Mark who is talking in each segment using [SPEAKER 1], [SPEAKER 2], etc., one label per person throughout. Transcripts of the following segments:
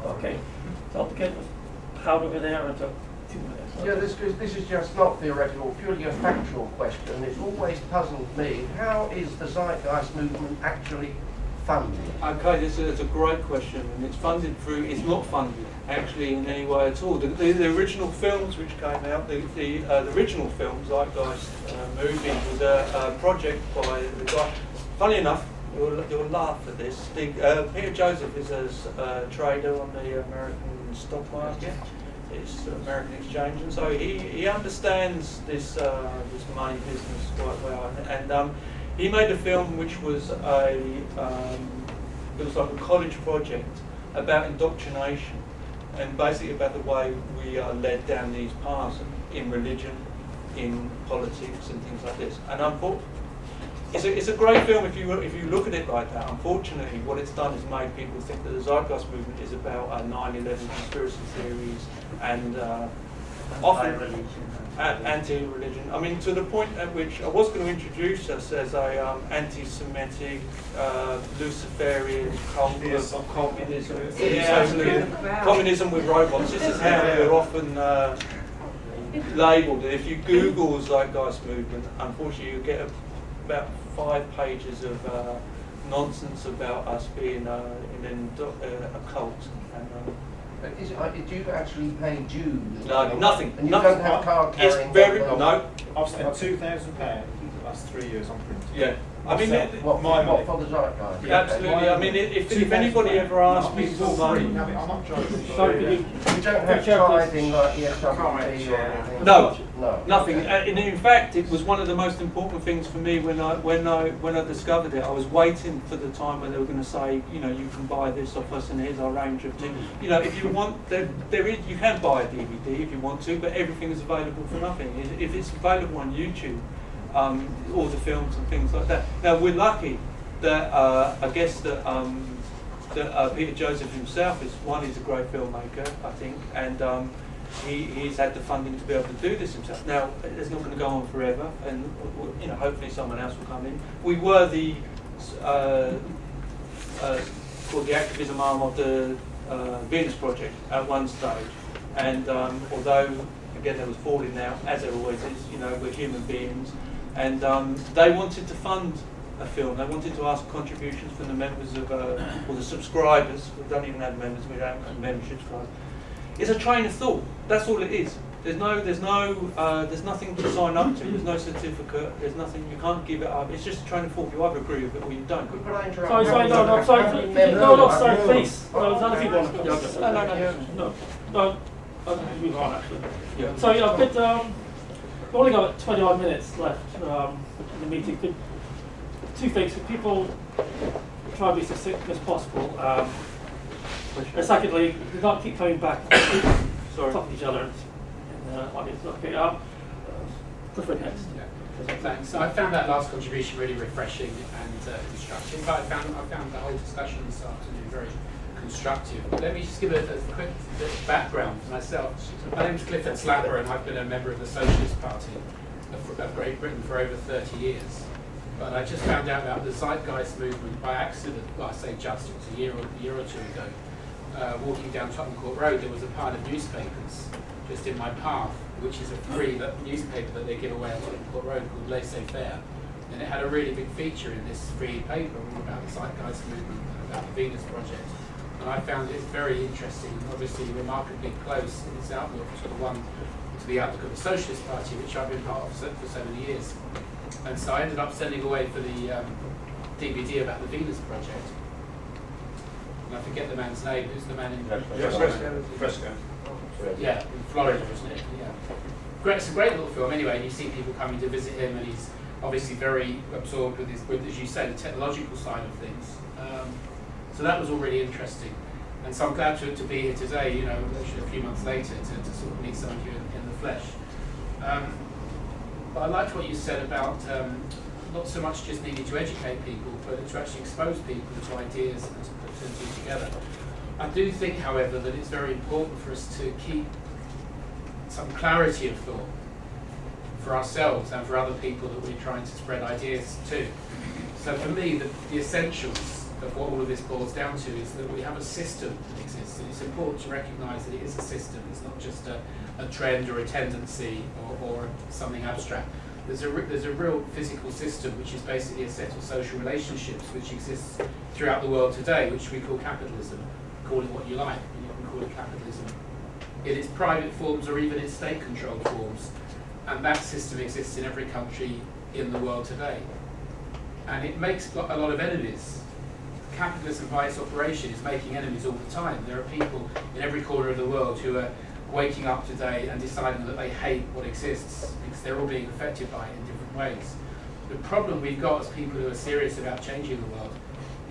[SPEAKER 1] Okay. So I'll get Howard over there and talk 2 minutes.
[SPEAKER 2] Yeah, this is just not theoretical, purely a factual question. It's always puzzled me, how is the Zeitgeist movement actually funded?
[SPEAKER 3] Okay, this is a great question, and it's funded through, it's not funded actually in any way at all. The original films which came out, the original film, Zeitgeist Movement, was a project by the guy, funny enough, you'll laugh at this, Peter Joseph is a trader on the American stock market. It's American exchange, and so he understands this money business quite well. And he made a film which was it was like a college project about indoctrination, and basically about the way we are led down these paths in religion, in politics, and things like this. And it's a great film if you look at it like that. Unfortunately, what it's done is made people think that the Zeitgeist movement is about 9/11 conspiracy theories and often anti-religion. I mean, to the point at which I was going to introduce us as a anti-Semitic, Luciferian cult of communism. Yeah, absolutely. Communism with robots. This is how we're often labelled. If you Google Zeitgeist movement, unfortunately, you get about 5 pages of nonsense about us being in a cult. And,
[SPEAKER 2] do you actually pay dues?
[SPEAKER 3] no, nothing.
[SPEAKER 2] And you
[SPEAKER 3] nothing.
[SPEAKER 2] don't have card
[SPEAKER 3] It's
[SPEAKER 2] carrying?
[SPEAKER 3] very no.
[SPEAKER 4] I've spent £2,000 the last 3 years on printing.
[SPEAKER 3] Yeah. I mean,
[SPEAKER 2] what for the Zeitgeist?
[SPEAKER 3] yeah, absolutely. I mean, if anybody ever asks me for money,
[SPEAKER 4] I'm not charging.
[SPEAKER 1] Sorry,
[SPEAKER 2] You don't have tithing like ESWP or anything?
[SPEAKER 3] no,
[SPEAKER 2] No.
[SPEAKER 3] nothing. And in fact, it was one of the most important things for me when I discovered it. I was waiting for the time when they were going to say, you know, you can buy this off us, and here's our range of things. You know, if you want, there is, you can buy a DVD if you want to, but everything is available for nothing. If it's available on YouTube. All the films and things like that. Now we're lucky that I guess that Peter Joseph himself he's a great filmmaker, I think, and he's had the funding to be able to do this himself. Now it's not going to go on forever, and you know, hopefully someone else will come in. We were the called the activism arm of the Venus Project at one stage, and although again there was falling out, as there always is, you know, we're human beings. And they wanted to fund a film. They wanted to ask contributions from the members of, or the subscribers. We don't even have members. We don't have memberships. It's a train of thought. That's all it is. There's nothing to sign up to. There's no certificate. There's nothing. You can't give it up. It's just a train of thought. You either agree with it or you don't.
[SPEAKER 2] Could I interrupt?
[SPEAKER 1] Sorry, no, sorry, please. No, there's other people on the No. Move on, actually.
[SPEAKER 3] Yeah.
[SPEAKER 1] So, yeah, we've only got 20 odd minutes left in the meeting. Two things. People try to be succinct as possible. And secondly, we can't keep coming back talking to each other. Okay, different next.
[SPEAKER 5] Yeah. Thanks. So I found that last contribution really refreshing and constructive. But I found the whole discussion this afternoon very constructive. Let me just give a quick bit of background for myself. My name is Clifford Slapper, and I've been a member of the Socialist Party of Great Britain for over 30 years. But I just found out about the Zeitgeist movement by accident. Well, I say just, it was a year or two ago. Walking down Tottenham Court Road, there was a pile of newspapers just in my path, which is a free newspaper that they give away on Tottenham Court Road called Laissez-Faire. And it had a really big feature in this free paper all about the Zeitgeist movement and about the Venus Project. And I found it very interesting, obviously remarkably close in its outlook to the outlook of the Socialist Party, which I've been part of for so many years. And so I ended up sending away for the DVD about the Venus Project. And I forget the man's name. Who's the man in
[SPEAKER 4] Fresco.
[SPEAKER 5] Yeah, in Florida, isn't it? Yeah. It's a great little film anyway, and you see people coming to visit him, and he's obviously very absorbed with as you say, the technological side of things. So that was all really interesting. And so I'm glad to be here today, you know, a few months later, to sort of meet some of you in the flesh. But I liked what you said about not so much just needing to educate people, but to actually expose people to ideas and to put two and two together. I do think, however, that it's very important for us to keep some clarity of thought for ourselves and for other people that we're trying to spread ideas to. So for me, the essentials of what all of this boils down to is that we have a system that exists, and it's important to recognise that it is a system. It's not just a trend or a tendency or something abstract. There's a real physical system which is basically a set of social relationships which exists throughout the world today, which we call capitalism. Call it what you like, you can call it capitalism. In its private forms or even its state-controlled forms. And that system exists in every country in the world today. And it makes a lot of enemies. Capitalism by its operation is making enemies all the time. There are people in every corner of the world who are waking up today and deciding that they hate what exists because they're all being affected by it in different ways. The problem we've got as people who are serious about changing the world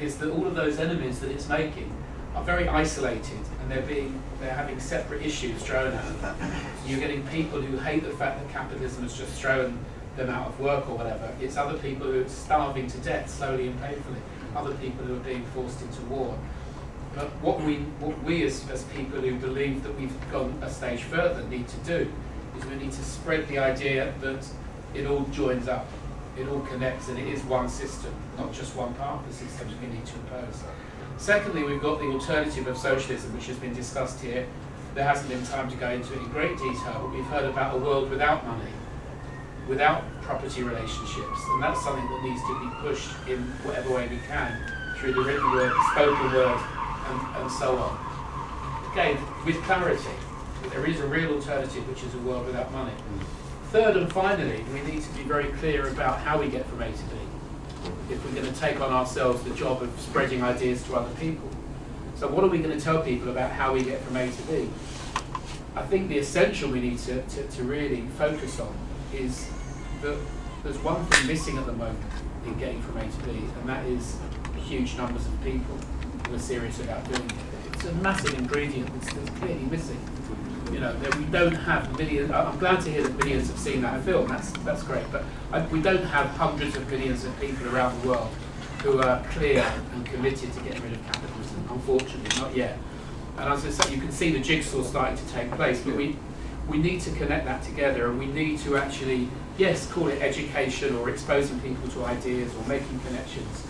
[SPEAKER 5] is that all of those enemies that it's making are very isolated, and they're having separate issues thrown at them. So you're getting people who hate the fact that capitalism has just thrown them out of work or whatever. It's other people who are starving to death slowly and painfully. Other people who are being forced into war. But what we as people who believe that we've gone a stage further need to do is we need to spread the idea that it all joins up, it all connects, and it is one system, not just one part of the systems we need to impose. Secondly, we've got the alternative of socialism, which has been discussed here. There hasn't been time to go into it in great detail, but we've heard about a world without money, without property relationships, and that's something that needs to be pushed in whatever way we can, through the written word, spoken word, and so on. Again, with clarity, there is a real alternative, which is a world without money. Third and finally, we need to be very clear about how we get from A to B, if we're going to take on ourselves the job of spreading ideas to other people. So what are we going to tell people about how we get from A to B? I think the essential we need to really focus on is that there's one thing missing at the moment in getting from A to B, and that is huge numbers of people who are serious about doing it. It's a massive ingredient that's clearly missing. You know, that we don't have millions. I'm glad to hear that millions have seen that film. That's great. But we don't have hundreds of millions of people around the world who are clear and committed to getting rid of capitalism. Unfortunately, not yet. And as I say, you can see the jigsaw starting to take place. But we need to connect that together, and we need to actually, yes, call it education or exposing people to ideas or making connections.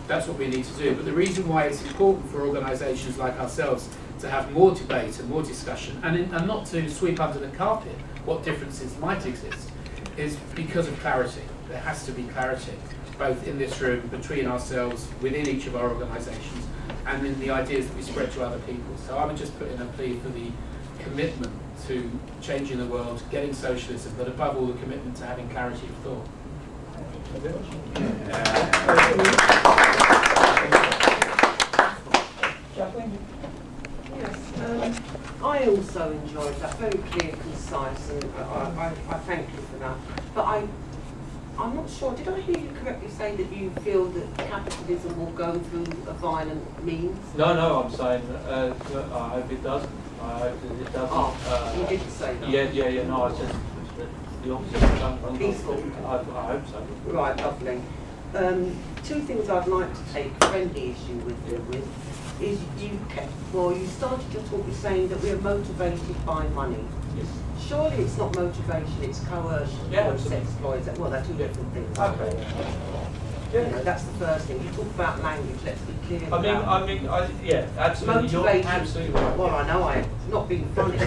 [SPEAKER 5] That's what we need to do. But the reason why it's important for organisations like ourselves to have more debate and more discussion, and not to sweep under the carpet what differences might exist, is because of clarity. There has to be clarity, both in this room, between ourselves, within each of our organisations, and in the ideas that we spread to other people. So I would just put in a plea for the commitment to changing the world, getting socialism, but above all the commitment to having clarity of thought.
[SPEAKER 6] Yes, I also enjoyed that, very clear, concise, and I thank you for that. But I'm not sure, did I hear you correctly say that you feel that capitalism will go through a violent means?
[SPEAKER 3] No, I'm saying I hope it doesn't. I hope that it doesn't.
[SPEAKER 6] Oh, you didn't say that?
[SPEAKER 3] Yeah, no, I said the opposite.
[SPEAKER 6] Peaceful?
[SPEAKER 3] I hope so.
[SPEAKER 6] Right, lovely. Two things I'd like to take friendly issue with is you started your talk with saying that we're motivated by money.
[SPEAKER 3] Yes.
[SPEAKER 6] Surely it's not motivation, it's coercion
[SPEAKER 3] Yeah,
[SPEAKER 6] or
[SPEAKER 3] absolutely.
[SPEAKER 6] exploitation. Well, they're two different things.
[SPEAKER 3] Okay.
[SPEAKER 6] You know, that's the first thing. You talk about language, let's be clear.
[SPEAKER 3] Yeah, absolutely. You're
[SPEAKER 6] Motivation.
[SPEAKER 3] absolutely right.
[SPEAKER 6] Well, I know I am. Not being funny. No,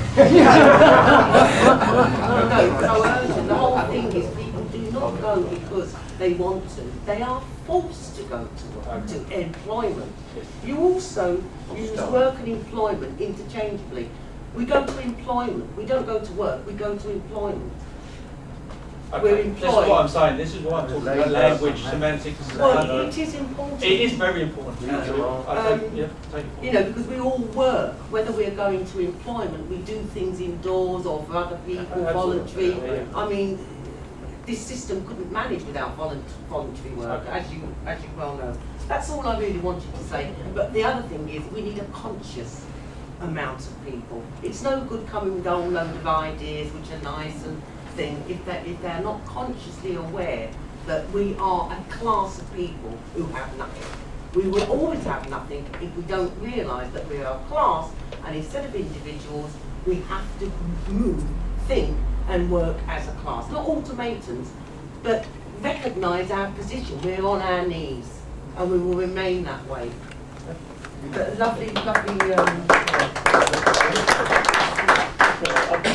[SPEAKER 6] coercion. The whole thing is people do not go because they want to. They are forced to go to employment. You also use work and employment interchangeably. We go to employment. We don't go to work. We go to employment.
[SPEAKER 3] Okay.
[SPEAKER 6] We're
[SPEAKER 3] This is
[SPEAKER 6] employed.
[SPEAKER 3] what I'm saying. This is why I'm talking about language, semantics.
[SPEAKER 6] Well, it is important.
[SPEAKER 3] It is very important. Take it
[SPEAKER 6] You know, because we all work, whether we're going to employment, we do things indoors or for other people, voluntary.
[SPEAKER 3] Yeah.
[SPEAKER 6] I mean, this system couldn't manage without voluntary work,
[SPEAKER 3] Okay.
[SPEAKER 6] as you well know. That's all I really wanted to say. But the other thing is, we need a conscious amount of people. It's no good coming with a whole load of ideas which are nice and thing if they're not consciously aware that we are a class of people who have nothing. We will always have nothing if we don't realise that we are a class, and instead of individuals, we have to move, think and work as a class. Not ultimatums, but recognise our position. We're on our knees. and we will remain that way. But lovely.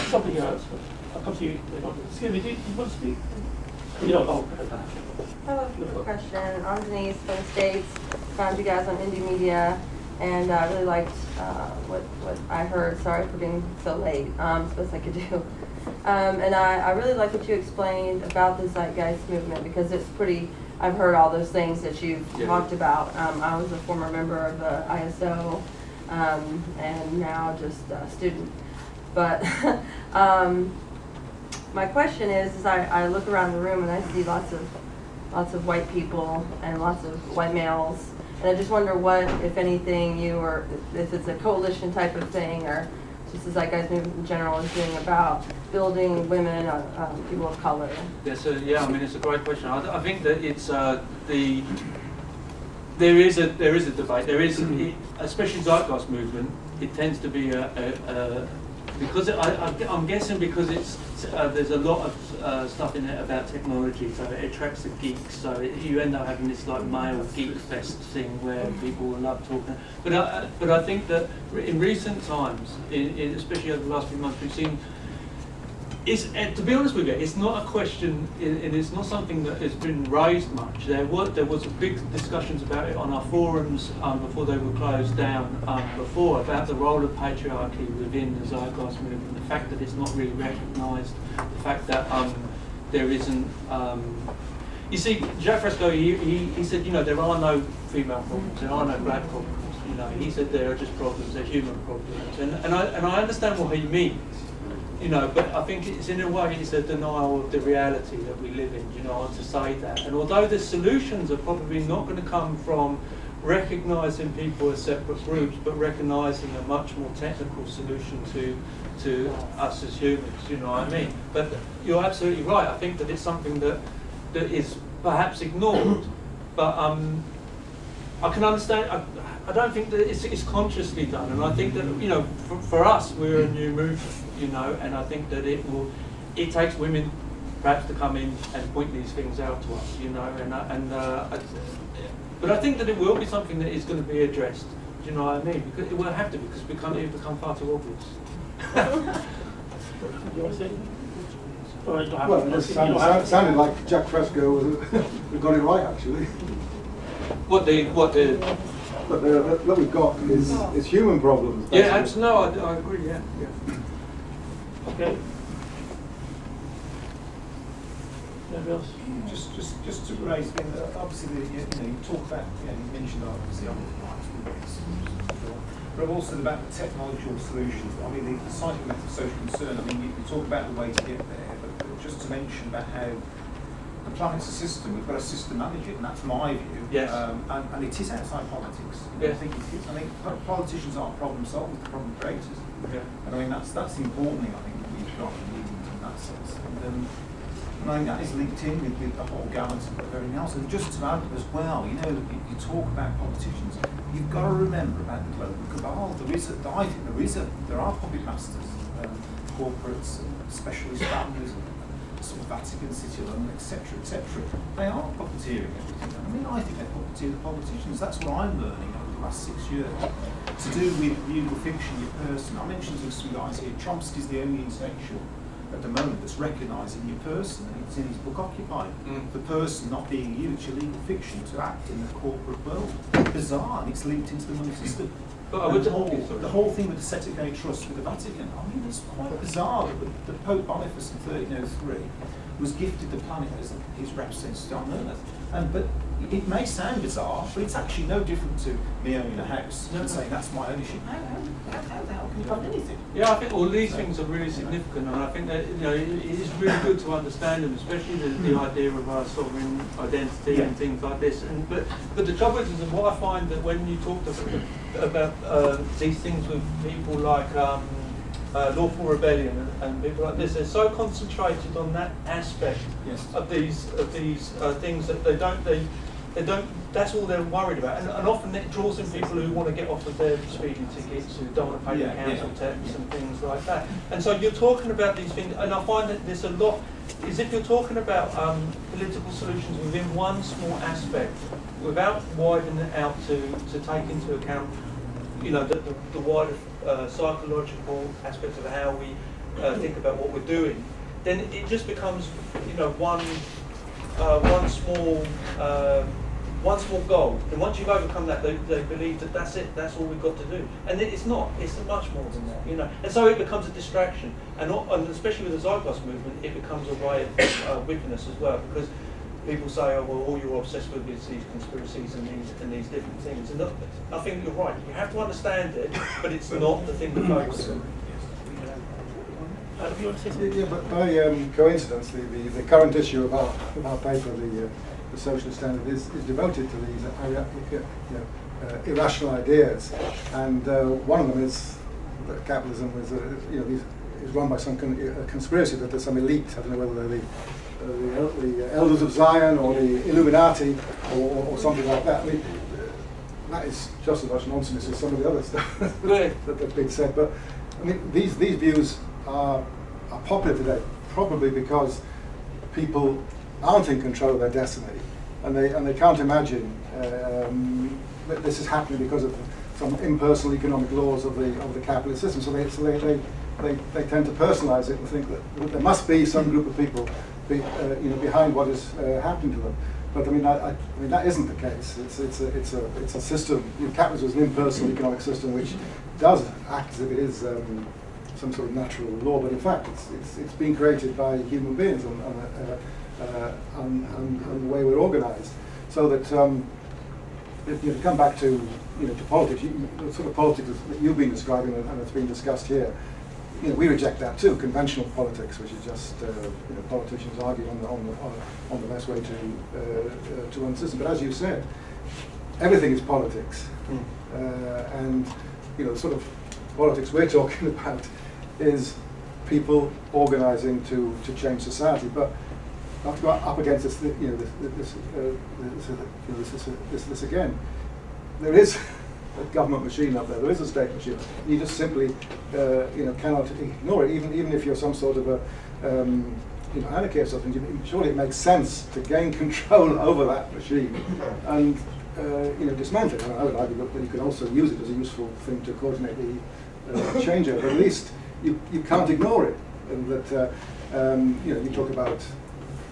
[SPEAKER 1] Something else. I'll come to you. Excuse me, do you want to speak? You don't. Oh,
[SPEAKER 7] I have a quick question. I'm Denise from the States. Found you guys on Indie Media, and I really liked what I heard. Sorry for being so late. It's the best I could do. And I really like what you explained about the Zeitgeist Movement, because it's pretty. I've heard all those things that you've talked about. I was a former member of the ISO, and now just a student. But my question is I look around the room and I see lots of white people and lots of white males, and I just wonder what, if anything, if it's a coalition type of thing, or just the Zeitgeist Movement in general is doing about building women, people of color.
[SPEAKER 3] Yes, yeah. I mean, it's a great question. I think that it's there is a debate. There is, especially Zeitgeist Movement. It tends to be because I'm guessing because it's there's a lot of stuff in it about technology, so it attracts the geeks. So you end up having this like male geek fest thing where people love talking. But I think that in recent times, especially over the last few months, we've seen. To be honest with you, it's not a question, and it's not something that has been raised much. There was big discussions about it on our forums before they were closed down before, about the role of patriarchy within the Zeitgeist Movement, the fact that it's not really recognised, the fact that there isn't. You see, Jacques Fresco, he said, there are no female problems, there are no black problems. He said there are just problems, they're human problems, and I understand what he means. But I think it's in a way it's a denial of the reality that we live in, to say that. And although the solutions are probably not going to come from recognising people as separate groups, but recognising a much more technical solution to us as humans, you know what I mean? But you're absolutely right. I think that it's something that is perhaps ignored, but I can understand. I don't think that it's consciously done, and I think that for us we're a new movement. And I think that it takes women perhaps to come in and point these things out to us, but I think that it will be something that is going to be addressed. Do you know what I mean? Because it will have to be, because it become far too obvious.
[SPEAKER 1] You want to say?
[SPEAKER 8] Well, it sounded like Jack Fresco got it right, actually.
[SPEAKER 3] What
[SPEAKER 8] we've got is human problems.
[SPEAKER 3] Yeah, absolutely. No, I agree. Yeah.
[SPEAKER 1] Okay. Anybody else?
[SPEAKER 4] Just to raise, obviously, you talk about, you mentioned obviously other rights, but also about the technological solutions. I mean, the citing method of social concern. I mean, you talk about the way to get there, but just to mention about how the planet's a system. We've got a system manage it, and that's my view.
[SPEAKER 3] Yes.
[SPEAKER 4] And it is outside politics.
[SPEAKER 3] Yes.
[SPEAKER 4] I think it is. I mean, politicians aren't problem solvers; they're problem creators.
[SPEAKER 3] Yeah.
[SPEAKER 4] And I mean, that's the important thing I think that we've got in that sense. And I think that is linked in with the whole balance of everything else. And just to add as well, you talk about politicians, you've got to remember about the global cabal. There are puppet masters, corporates, specialist families, sort of Vatican City, London, etc., etc. They are puppeteering everything. I mean, I think they puppeteer the politicians. That's what I'm learning over the last 6 years. To do with your fiction, your person. I mentioned to some guys here, Chomsky's the only intellectual at the moment that's recognising your person, and it's in his book Occupy. The person not being you, it's your legal fiction to act in the corporate world. Bizarre, and it's linked into the money system.
[SPEAKER 3] But
[SPEAKER 4] the whole thing with the Secretary Trust with the Vatican, I mean, it's quite bizarre that the Pope Boniface in 1303 was gifted the planet as his representative on Earth. But it may sound bizarre, but it's actually no different to me owning a house and saying that's my ownership. How the hell can you fund anything?
[SPEAKER 3] Yeah, I think all these things are really significant, and I think that it is really good to understand them, especially the idea of our sovereign identity and things like this. But the trouble is that what I find that when you talk about these things with people like lawful rebellion and people like this, they're so concentrated on that aspect of these things that they don't. That's all they're worried about, and often it draws in people who want to get off of their speeding tickets, who don't want to pay their council tax and things like that. And so you're talking about these things, and I find that there's a lot. is if you're talking about political solutions within one small aspect, without widening it out to take into account, you know, the wider psychological aspects of how we think about what we're doing, then it just becomes, you know, one small goal. And once you've overcome that, they believe that that's it, that's all we've got to do. And it's not, it's much more than that, you know. And so it becomes a distraction. And especially with the Zeitgeist Movement, it becomes a way of whipping us as well, because people say, oh, well, all you're obsessed with is these conspiracies and these different things. And I think you're right. You have to understand it, but it's not the thing to focus on.
[SPEAKER 8] Yeah, but by coincidence, the current issue of our paper, the Socialist Standard, is devoted to these irrational ideas, and one of them is that capitalism is run by some conspiracy, that there's some elite. I don't know whether they're the Elders of Zion or the Illuminati or something like that. I mean, that is just as much nonsense as some of the other stuff that's been said. But I mean, these views are popular today, probably because people aren't in control of their destiny, and they can't imagine that this is happening because of some impersonal economic laws of the capitalist system. So they tend to personalise it and think that there must be some group of people behind what is happening to them. But I mean that isn't the case. It's a system. Capitalism is an impersonal economic system which does act as if it is some sort of natural law, but in fact it's being created by human beings and the way we're organised. So that if you come back to politics, the sort of politics that you've been describing and it's been discussed here, we reject that too. Conventional politics, which is just politicians arguing on the best way to run the system. But as you said, everything is politics, and the sort of politics we're talking about is people organising to change society. But not to go up against this again. There is a government machine up there. There is a state machine. You just simply cannot ignore it. Even if you're some sort of a anarchy or something, surely it makes sense to gain control over that machine and dismantle it. I would argue that you can also use it as a useful thing to coordinate the changeover. But at least you can't ignore it. And that you talk about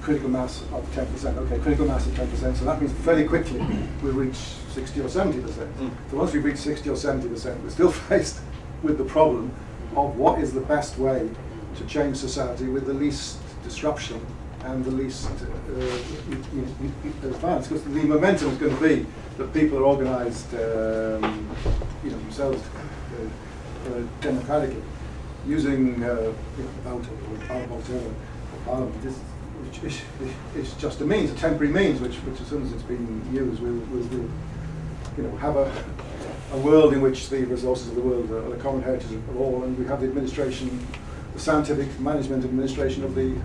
[SPEAKER 8] critical mass of 10%. Okay, critical mass of 10%. So that means fairly quickly we'll reach 60 or 70%. So once we reach 60 or 70%, we're still faced with the problem of what is the best way to change society with the least disruption and the least violence. Because the momentum is going to be that people are organised, themselves democratically, using vote or parliament. Which is just a means, a temporary means, which as soon as it's been used, we'll have a world in which the resources of the world are the common heritage of all, and we have the administration, the scientific management administration of the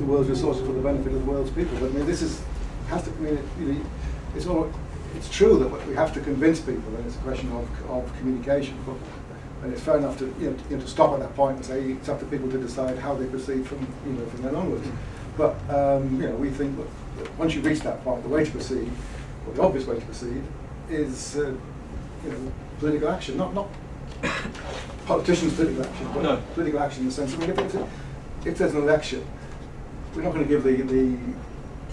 [SPEAKER 8] world's resources for the benefit of the world's people. But I mean, it's true that we have to convince people, and it's a question of communication. And it's fair enough to stop at that point and say it's up to people to decide how they proceed from then onwards. But we think that once you reach that point, the way to proceed, or the obvious way to proceed, is political action, not politicians' political action, but political action in the sense. I mean, if there's an election, we're not going to give the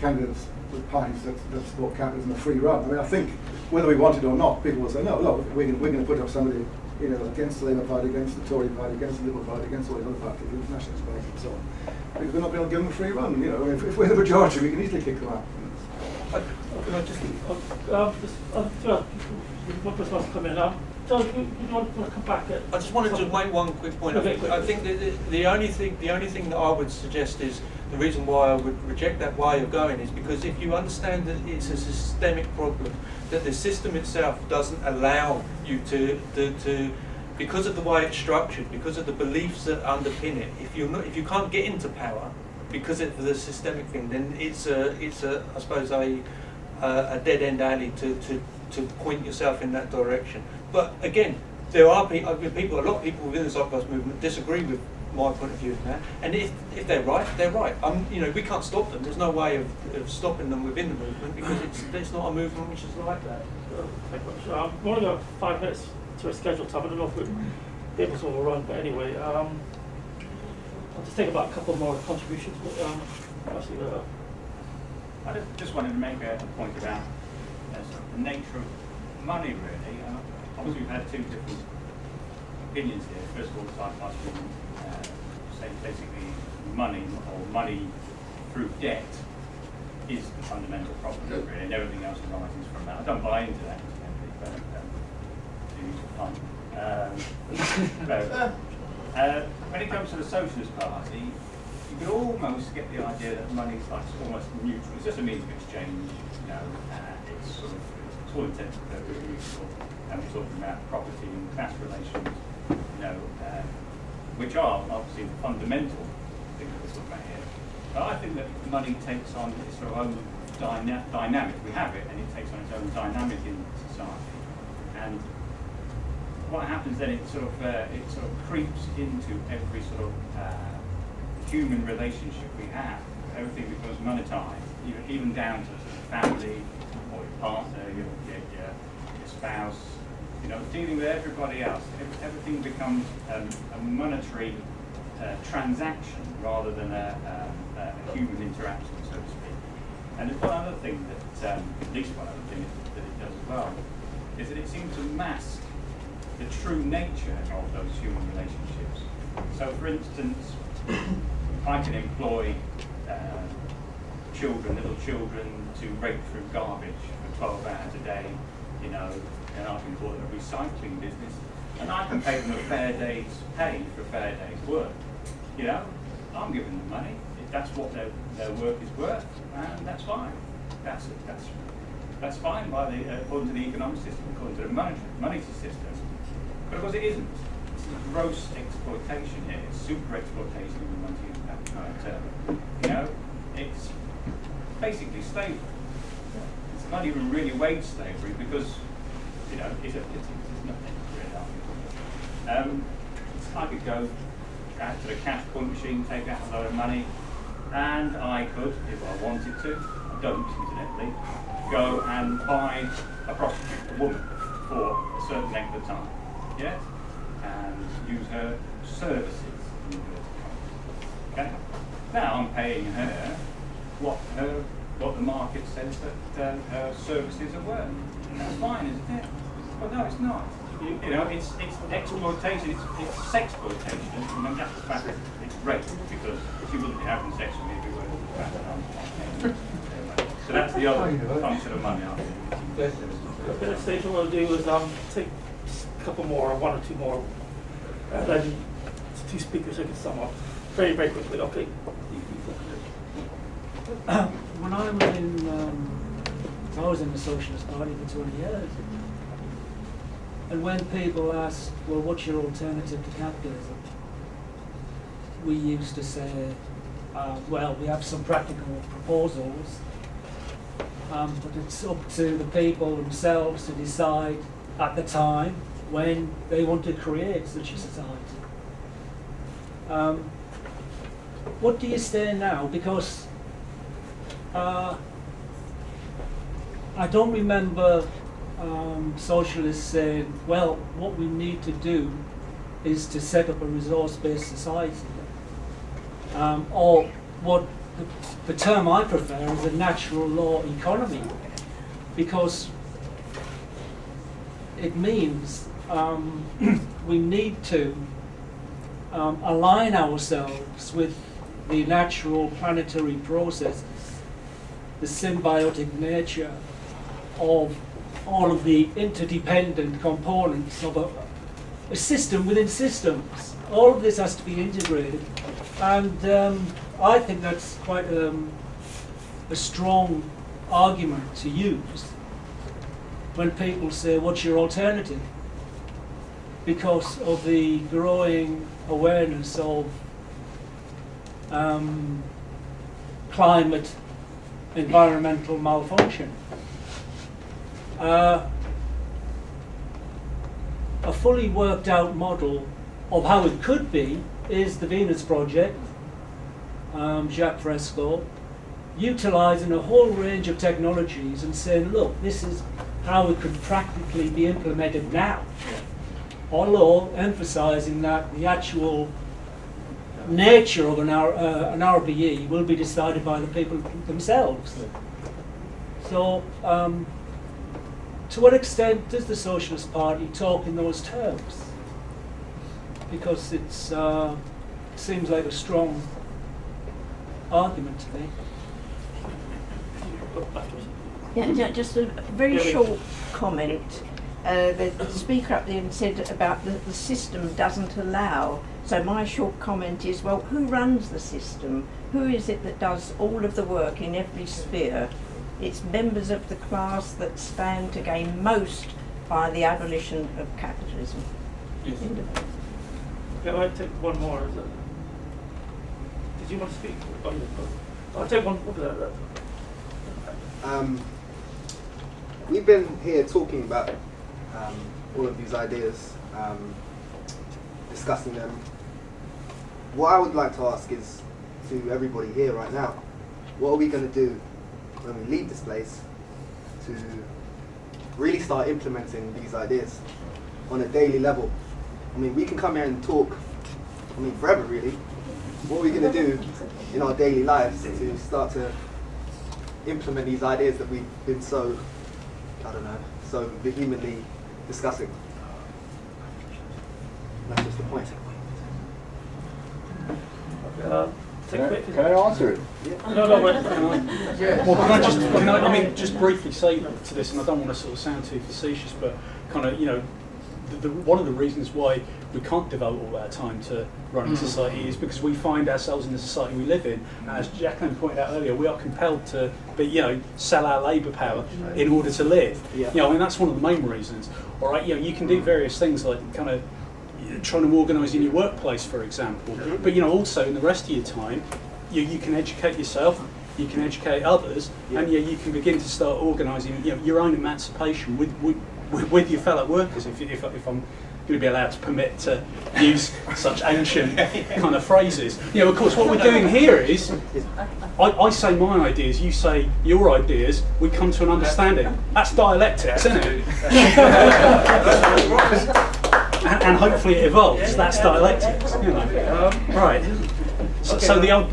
[SPEAKER 8] candidates, the parties that support capitalism a free run. I mean, I think whether we want it or not, people will say no. We're going to put up somebody against the Labour Party, against the Tory Party, against the Liberal Party, against all the other parties, the Nationalist Party, and so on. Because we're not going to give them a free run. If we're the majority, we can easily kick them out.
[SPEAKER 1] Can I just one person wants to come in. John, you want to come back?
[SPEAKER 3] I just wanted to make one quick point.
[SPEAKER 1] Okay,
[SPEAKER 3] I think that the only thing that I would suggest is the reason why I would reject that way of going is because if you understand that it's a systemic problem, that the system itself doesn't allow you to because of the way it's structured, because of the beliefs that underpin it. If you can't get into power because of the systemic thing, then it's I suppose a dead end alley to point yourself in that direction. But again, there are people, a lot of people within the Zeitgeist movement disagree with my point of view now, and if they're right, they're right. You know, we can't stop them. There's no way of stopping them within the movement because it's not a movement which is like that.
[SPEAKER 1] Thank you very much. We've only got 5 minutes to a scheduled time. I don't know if we're able to overrun, but anyway, I'll just think about a couple more contributions. But, actually,
[SPEAKER 9] I just wanted to make a point about sort of the nature of money, really. Obviously, we've had two different opinions here. First of all, the Zeitgeist movement saying basically money or money through debt is the fundamental problem, really, and everything else arises from that. I don't buy into that, incidentally, but when it comes to the Socialist Party, you could almost get the idea that money is like almost neutral. It's just a means of exchange, you know. It's sort of, it's all intents and purposes neutral, and we're talking about property and class relations, you know, which are obviously the fundamental thing that we're talking about here. But I think that money takes on its sort of own dynamic. We have it, and it takes on its own dynamic in society. And what happens then? It sort of creeps into every sort of human relationship we have. Everything becomes monetized, even down to sort of family or your partner, your spouse. You know, dealing with everybody else. Everything becomes a monetary transaction rather than a human interaction, so to speak. And there's one other thing that, at least one other thing that it does as well, is that it seems to mask the true nature of those human relationships. So, for instance, I can employ little children, to rake through garbage for 12 hours a day, you know, and I can call it a recycling business, and I can pay them a fair day's pay for a fair day's work. You know, I'm giving them money. If that's what their work is worth, and that's fine. That's fine by according to the economic system, according to the monetary system. But of course it isn't. It's gross exploitation here. It's super exploitation if we want to use that kind of term. You know, it's basically slavery. It's not even really wage slavery because, you know, it's nothing really. I could go out to the cash point machine, take out a load of money, and I could, if I wanted to, I don't incidentally, go and buy a prostitute, a woman, for a certain length of time, yes, and use her services. Okay. Now I'm paying her what the market says that her services are worth. And that's fine, isn't it? Well, no, it's not. You know, it's exploitation, it's sexploitation, and that's the fact that it's rape, because she wouldn't be having sex with me if it weren't for the fact that I'm paying. So that's the other function of money, I think.
[SPEAKER 1] At this stage, what we'll do is take a couple more, one or two more, and then two speakers who can sum up very, very quickly. Okay.
[SPEAKER 10] When I was in the Socialist Party for 20 years, and when people asked, well, what's your alternative to capitalism? We used to say, well, we have some practical proposals, but it's up to the people themselves to decide at the time when they want to create such a society. What do you say now? Because I don't remember socialists saying, well, what we need to do is to set up a resource-based society. Or what the term I prefer is a natural law economy, because it means we need to align ourselves with the natural planetary processes, the symbiotic nature of all of the interdependent components of a system within systems. All of this has to be integrated, and I think that's quite a strong argument to use when people say, what's your alternative? Because of the growing awareness of climate, environmental malfunction. a fully worked out model of how it could be is the Venus Project, Jacques Fresco, utilising a whole range of technologies and saying, look, this is how it could practically be implemented now. Although emphasising that the actual nature of an RBE will be decided by the people themselves. So, to what extent does the Socialist Party talk in those terms? Because it seems like a strong argument to me.
[SPEAKER 11] Yeah, just a very short comment. The speaker up there said about the system doesn't allow. So my short comment is, well, who runs the system? Who is it that does all of the work in every sphere? It's members of the class that stand to gain most by the abolition of capitalism.
[SPEAKER 3] Yes.
[SPEAKER 1] Yeah, I'll take one more. Did you want to speak? Oh, I'll take one over there.
[SPEAKER 12] We've been here talking about all of these ideas, discussing them. What I would like to ask is to everybody here right now, what are we going to do when we leave this place to really start implementing these ideas on a daily level? I mean, we can come here and talk, I mean, forever really. What are we going to do in our daily lives to start to implement these ideas that we've been so, I don't know, so vehemently discussing? That's just the point.
[SPEAKER 13] Can I answer it?
[SPEAKER 1] No, wait.
[SPEAKER 9] Well, can I just briefly say to this, and I don't want to sort of sound too facetious, but kind of, you know, one of the reasons why we can't devote all our time to running society is because we find ourselves in the society we live in, and as Jacqueline pointed out earlier, we are compelled to sell our labour power in order to live.
[SPEAKER 12] Yeah.
[SPEAKER 9] You know, and that's one of the main reasons. All right, you know, you can do various things like kind of trying to organise in your workplace, for example, but you know, also in the rest of your time, you can educate yourself, you can educate others, and you can begin to start organising your own emancipation with your fellow workers, if I'm going to be allowed to permit to use such ancient kind of phrases. You know, of course, what we're doing here is, I say my ideas, you say your ideas, we come to an understanding. That's dialectics, isn't it? and hopefully it evolves. That's dialectics, you know. Right. So the old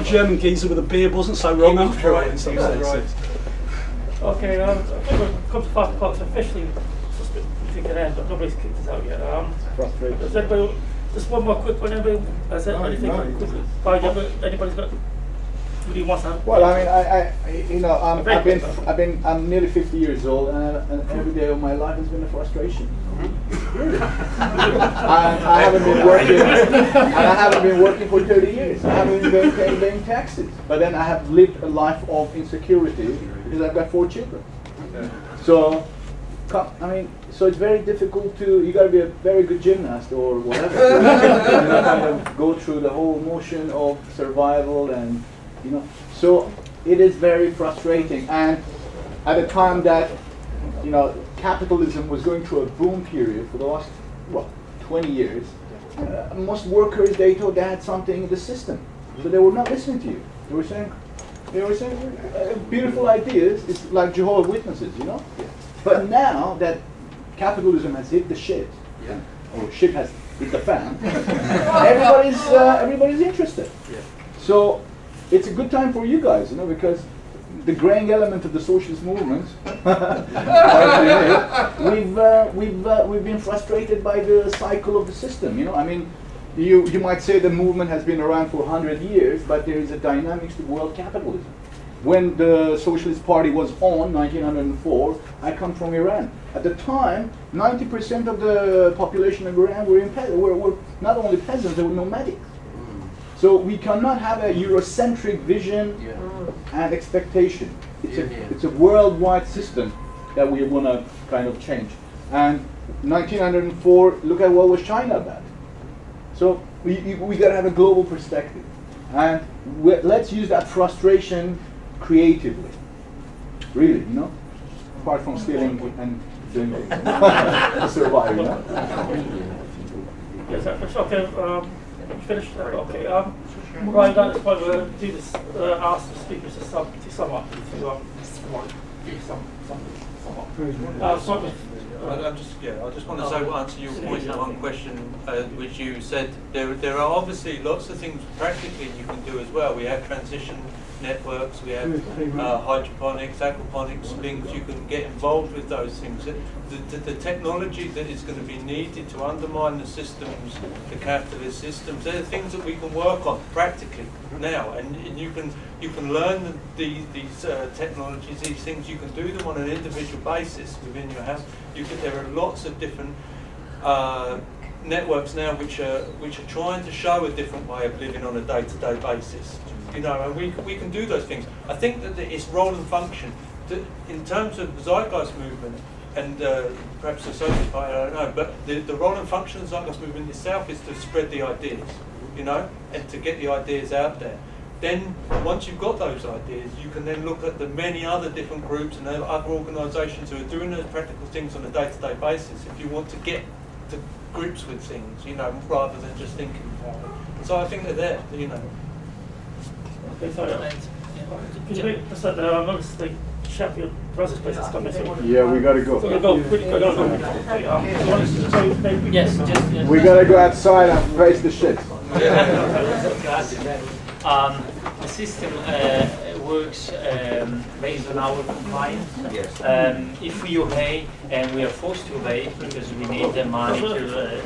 [SPEAKER 9] German geezer with a beard wasn't so wrong after all, in some senses.
[SPEAKER 1] Okay, we've come to 5 o'clock, so officially we can end, but nobody's kicked us out yet. Does anybody, just one more quick one, anybody, has there anything quickly? Anybody's got, really wants to have?
[SPEAKER 13] Well, I you know, I'm nearly 50 years old, and every day of my life has been a frustration. I haven't been working for 30 years. I haven't been paying taxes. But then I have lived a life of insecurity because I've got 4 children. So, so it's very difficult you got to be a very good gymnast or whatever. Kind of go through the whole motion of survival and, so it is very frustrating. And at a time that, capitalism was going through a boom period for the last, 20 years, most workers, they thought they had something in the system. So they were not listening to you. They were saying beautiful ideas. It's like Jehovah's Witnesses, But now that capitalism has hit the shit, or shit has hit the fan, everybody's interested. So it's a good time for you guys, because the graying element of the socialist movement, we've been frustrated by the cycle of the system. You might say the movement has been around for 100 years, but there is a dynamics to world capitalism. When the Socialist Party was on, 1904, I come from Iran. At the time, 90% of the population of Iran were not only peasants, they were nomadic. So we cannot have a Eurocentric vision and expectation. It's a worldwide system that we want to kind of change. And 1904, look at what was China about. So we got to have a global perspective. And let's use that frustration creatively. Really, apart from stealing and doing things to survive.
[SPEAKER 1] Yes, okay. Finish that. Okay. Right at this point, we're going to do this. Ask the speakers to sum up. To give some up. Start with.
[SPEAKER 3] I just want to answer your point on one question, which you said there are obviously lots of things practically you can do as well. We have transition networks, we have hydroponics, aquaponics, things. You can get involved with those things. The technology that is going to be needed to undermine the systems, the capitalist systems, they're the things that we can work on practically now, and you can learn these technologies, these things. You can do them on an individual basis within your house. There are lots of different networks now which are trying to show a different way of living on a day-to-day basis. And we can do those things. I think that its role and function, in terms of the Zeitgeist Movement and perhaps the Socialist Party, I don't know, but the role and function of the Zeitgeist Movement itself is to spread the ideas, and to get the ideas out there. Then, once you've got those ideas, you can then look at the many other different groups and other organisations who are doing those practical things on a day-to-day basis if you want to get to grips with things, rather than just thinking about it. So I think they're there,
[SPEAKER 1] Okay, sorry. Could you make just that notice the Sheffield Brothers place is coming soon?
[SPEAKER 13] Yeah, we gotta go.
[SPEAKER 1] So we go.
[SPEAKER 14] Yes,
[SPEAKER 13] We gotta go outside and face the shit.
[SPEAKER 14] The system works based on our compliance.
[SPEAKER 3] Yes.
[SPEAKER 14] If we obey, and we are forced to obey because we need the money to,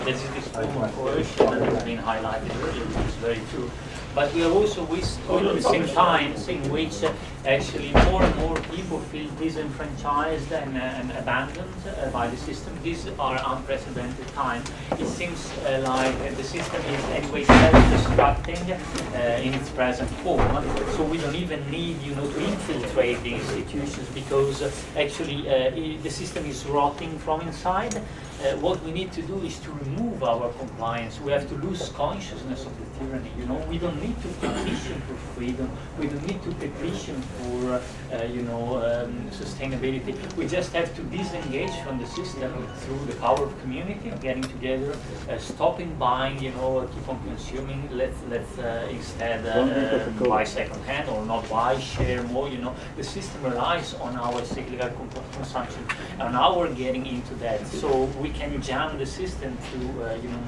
[SPEAKER 14] this is this form of coercion that has been highlighted earlier, which is very true. But we are also at the same times in which actually more and more people feel disenfranchised and abandoned by the system. These are unprecedented times. It seems like the system is anyway self-destructing in its present form. So we don't even need, to infiltrate the institutions because actually the system is rotting from inside. What we need to do is to remove our compliance. We have to lose consciousness of the tyranny. We don't need to petition for freedom. We don't need to petition for, sustainability. We just have to disengage from the system through the power of community, getting together, stopping buying, keep on consuming. Let's instead buy second-hand or not buy, share more. The system relies on our cyclical consumption, and now we're getting into that. So we can jam the system to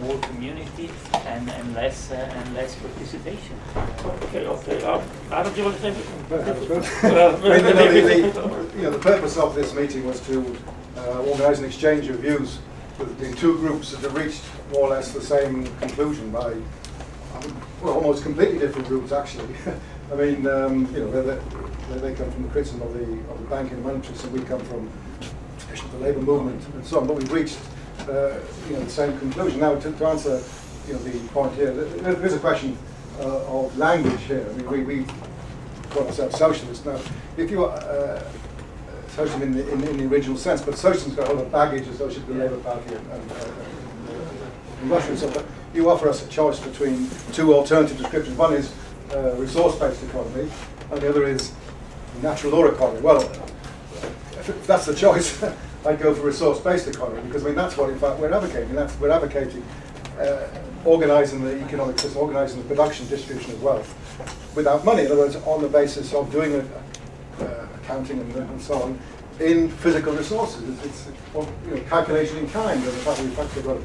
[SPEAKER 14] more community and less participation.
[SPEAKER 1] Okay. Adam, do you want to say
[SPEAKER 8] the purpose of this meeting was to organise an exchange of views between two groups that have reached more or less the same conclusion by almost completely different groups actually. I mean, they come from the criticism of the banking and monetary system. We come from the labour movement and so on. But we've reached the same conclusion. Now, to answer the point here, there is a question of language here. I mean, we call ourselves socialists now. If you are socialism in the original sense, but socialism's got a lot of baggage associated with the Labour Party and Russia and stuff. But you offer us a choice between two alternative descriptions. One is resource-based economy, and the other is natural law economy. Well, if that's the choice, I'd go for resource-based economy, because that's what, in fact, we're advocating. We're advocating organising the economic system, organising the production, distribution of wealth without money. In other words, on the basis of doing accounting and so on in physical resources. It's calculation in kind. And the fact we've actually got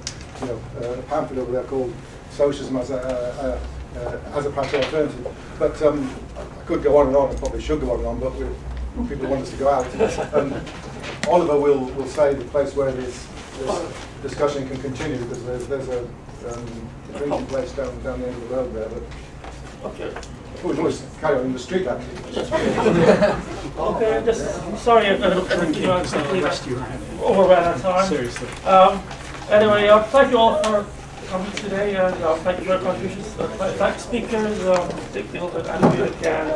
[SPEAKER 8] a pamphlet over there called Socialism as a practical alternative. But I could go on and on, and probably should go on and on, but people want us to go out. Oliver will say the place where this discussion can continue, because there's a drinking place down the end of the road there. But
[SPEAKER 1] okay.
[SPEAKER 8] We can always carry on in the street, actually.
[SPEAKER 1] Okay, I'm sorry if over our time.
[SPEAKER 10] Seriously.
[SPEAKER 1] Anyway, thank you all for coming today, and thank you for your contributions. Thank speakers, particularly Andrew and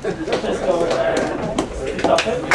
[SPEAKER 1] let's go and